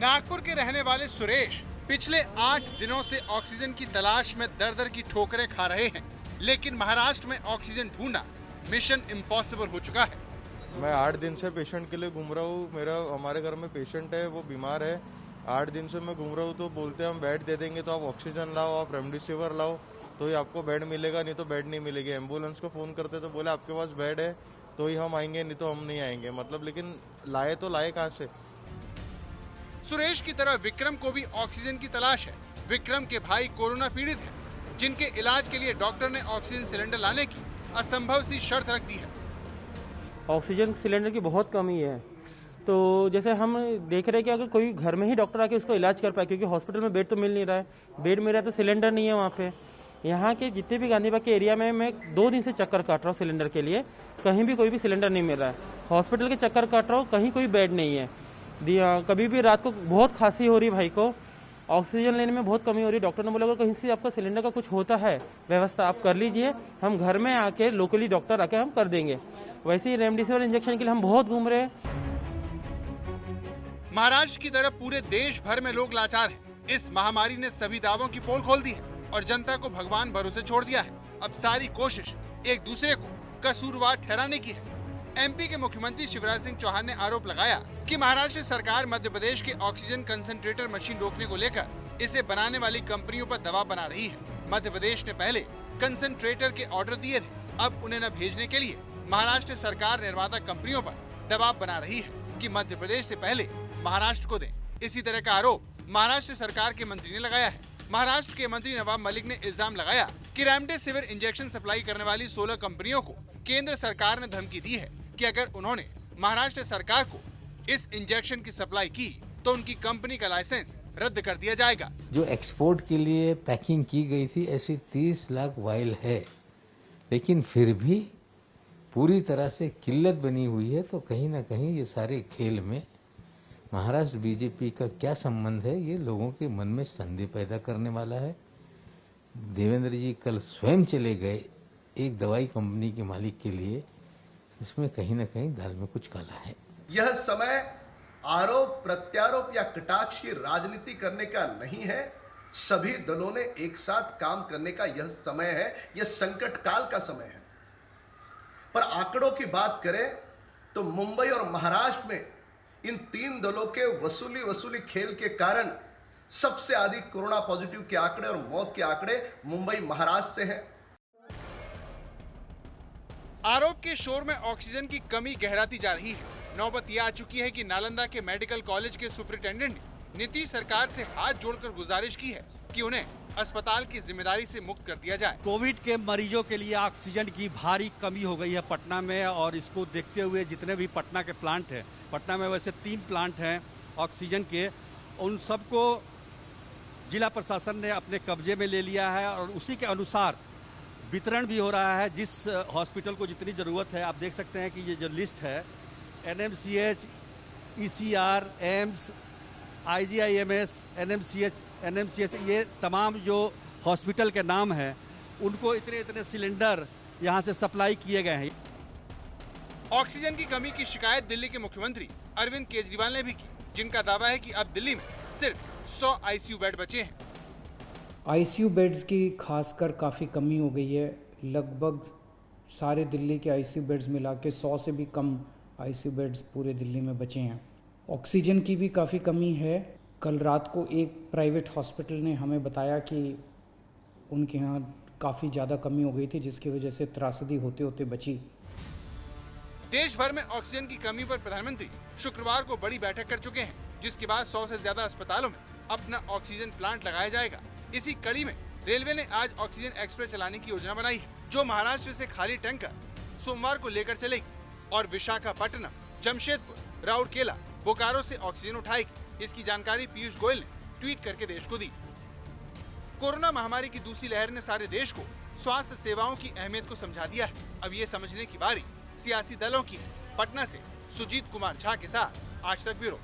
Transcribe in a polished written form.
नागपुर के रहने वाले सुरेश पिछले 8 दिनों से ऑक्सीजन की तलाश में दर-दर की ठोकरें खा रहे हैं, लेकिन महाराष्ट्र में ऑक्सीजन ढूंढना मिशन इम्पॉसिबल हो चुका है। मैं 8 दिन से पेशेंट के लिए घूम रहा हूँ। हमारे घर में पेशेंट है, वो बीमार है। 8 दिन से मैं घूम रहा हूँ, तो बोलते हैं हम बेड दे देंगे, तो आप ऑक्सीजन लाओ, आप रेमडेसिविर लाओ, तो ही आपको बेड मिलेगा, नहीं तो बेड नहीं मिलेगी। एम्बुलेंस को फोन करते तो बोले आपके पास बेड है तो ही हम आएंगे, नहीं तो हम नहीं आएंगे। मतलब लेकिन लाए तो लाए कहाँ से? सुरेश की तरह विक्रम को भी ऑक्सीजन की तलाश है। विक्रम के भाई कोरोना पीड़ित हैं, जिनके इलाज के लिए डॉक्टर ने ऑक्सीजन सिलेंडर लाने की असंभव सी शर्त रख दी है। ऑक्सीजन सिलेंडर की बहुत कमी है, तो जैसे हम देख रहे हैं कि अगर कोई घर में ही डॉक्टर आके उसको इलाज कर पाए, क्योंकि हॉस्पिटल में बेड तो मिल नहीं रहा है। बेड मिल रहा है तो सिलेंडर नहीं है वहाँ पे। यहाँ के जितने भी गांधी बाग के एरिया में मैं 2 दिन से चक्कर काट रहा हूँ सिलेंडर के लिए, कहीं भी कोई भी सिलेंडर नहीं मिल रहा है। हॉस्पिटल के चक्कर काट रहा हूँ, कहीं कोई बेड नहीं है। कभी भी रात को बहुत खांसी हो रही भाई को, ऑक्सीजन लेने में बहुत कमी हो रही है। डॉक्टर ने बोला अगर कहीं से आपका सिलेंडर का कुछ होता है व्यवस्था आप कर लीजिए, हम घर में आके लोकली डॉक्टर आके हम कर देंगे। वैसे ही रेमडेसिविर इंजेक्शन के लिए हम बहुत घूम रहे हैं। महाराष्ट्र की तरह पूरे देश भर में लोग लाचार हैं। इस महामारी ने सभी दावों की पोल खोल दी है और जनता को भगवान भरोसे छोड़ दिया है। अब सारी कोशिश एक दूसरे को कसूरवार ठहराने की है। एमपी के मुख्यमंत्री शिवराज सिंह चौहान ने आरोप लगाया कि महाराष्ट्र सरकार मध्य प्रदेश के ऑक्सीजन कंसंट्रेटर मशीन रोकने को लेकर इसे बनाने वाली कंपनियों पर दबाव बना रही है। मध्य प्रदेश ने पहले कंसंट्रेटर के ऑर्डर दिए थे, अब उन्हें न भेजने के लिए महाराष्ट्र सरकार निर्माता कंपनियों पर दबाव बना रही है कि मध्य प्रदेश से पहले महाराष्ट्र को दें। इसी तरह का आरोप महाराष्ट्र सरकार के मंत्री ने लगाया है। महाराष्ट्र के मंत्री नवाब मलिक ने इल्जाम लगाया कि रेमडेसिविर इंजेक्शन सप्लाई करने वाली 16 कंपनियों को केंद्र सरकार ने धमकी दी है कि अगर उन्होंने महाराष्ट्र सरकार को इस इंजेक्शन की सप्लाई की तो उनकी कंपनी का लाइसेंस रद्द कर दिया जाएगा। जो एक्सपोर्ट के लिए पैकिंग की गई थी ऐसी 30 लाख वाइल है, लेकिन फिर भी पूरी तरह से किल्लत बनी हुई है। तो कहीं ना कहीं ये सारे खेल में महाराष्ट्र बीजेपी का क्या संबंध है, ये लोगों के मन में संदेह पैदा करने वाला है। देवेंद्र जी कल स्वयं चले गए एक दवाई कंपनी के मालिक के लिए, इसमें कहीं ना कहीं दाल में कुछ काला है। यह समय आरोप प्रत्यारोप या कटाक्ष की राजनीति करने का नहीं है। सभी दलों ने एक साथ काम करने का यह समय है, यह संकट काल का समय है। पर आंकड़ों की बात करें तो मुंबई और महाराष्ट्र में इन 3 दलों के वसूली खेल के कारण सबसे अधिक कोरोना पॉजिटिव के आंकड़े और मौत के आंकड़े मुंबई महाराष्ट्र से हैं। आरोप के शोर में ऑक्सीजन की कमी गहराती जा रही है। नौबत यह आ चुकी है कि नालंदा के मेडिकल कॉलेज के सुपरिटेंडेंट ने नीतीश सरकार से हाथ जोड़कर गुजारिश की है कि उन्हें अस्पताल की जिम्मेदारी से मुक्त कर दिया जाए। कोविड के मरीजों के लिए ऑक्सीजन की भारी कमी हो गई है पटना में, और इसको देखते हुए जितने भी पटना के प्लांट हैं, पटना में वैसे 3 प्लांट हैं ऑक्सीजन के, उन सबको जिला प्रशासन ने अपने कब्जे में ले लिया है और उसी के अनुसार वितरण भी हो रहा है। जिस हॉस्पिटल को जितनी ज़रूरत है, आप देख सकते हैं कि ये जो लिस्ट है NMCH, ECR, AIIMS, IGIMS, NMCH, ये तमाम जो हॉस्पिटल के नाम हैं, उनको इतने सिलेंडर यहाँ से सप्लाई किए गए हैं। ऑक्सीजन की कमी की शिकायत दिल्ली के मुख्यमंत्री अरविंद केजरीवाल ने भी की, जिनका दावा है कि अब दिल्ली में सिर्फ 100 ICU बेड बचे हैं। ICU बेड्स की खासकर काफ़ी कमी हो गई है। लगभग सारे दिल्ली के ICU बेड्स मिला के 100 से भी कम ICU बेड्स पूरे दिल्ली में बचे हैं। ऑक्सीजन की भी काफ़ी कमी है। कल रात को एक प्राइवेट हॉस्पिटल ने हमें बताया कि उनके यहाँ काफ़ी ज़्यादा कमी हो गई थी, जिसकी वजह से त्रासदी होते होते बची। देश भर में ऑक्सीजन की कमी पर प्रधानमंत्री शुक्रवार को बड़ी बैठक कर चुके हैं, जिसके बाद 100 से ज्यादा अस्पतालों में अपना ऑक्सीजन प्लांट लगाया जाएगा। इसी कड़ी में रेलवे ने आज ऑक्सीजन एक्सप्रेस चलाने की योजना बनाई है, जो महाराष्ट्र से खाली टैंकर सोमवार को लेकर चलेगी और विशाखापट्टनम, जमशेदपुर, राउरकेला, बोकारो से ऑक्सीजन उठाएगी। इसकी जानकारी पीयूष गोयल ने ट्वीट करके देश को दी। कोरोना महामारी की दूसरी लहर ने सारे देश को स्वास्थ्य सेवाओं की अहमियत को समझा दिया है। अब ये समझने की बारी सियासी दलों की है। पटना से सुजीत कुमार झा के साथ आज तक ब्यूरो।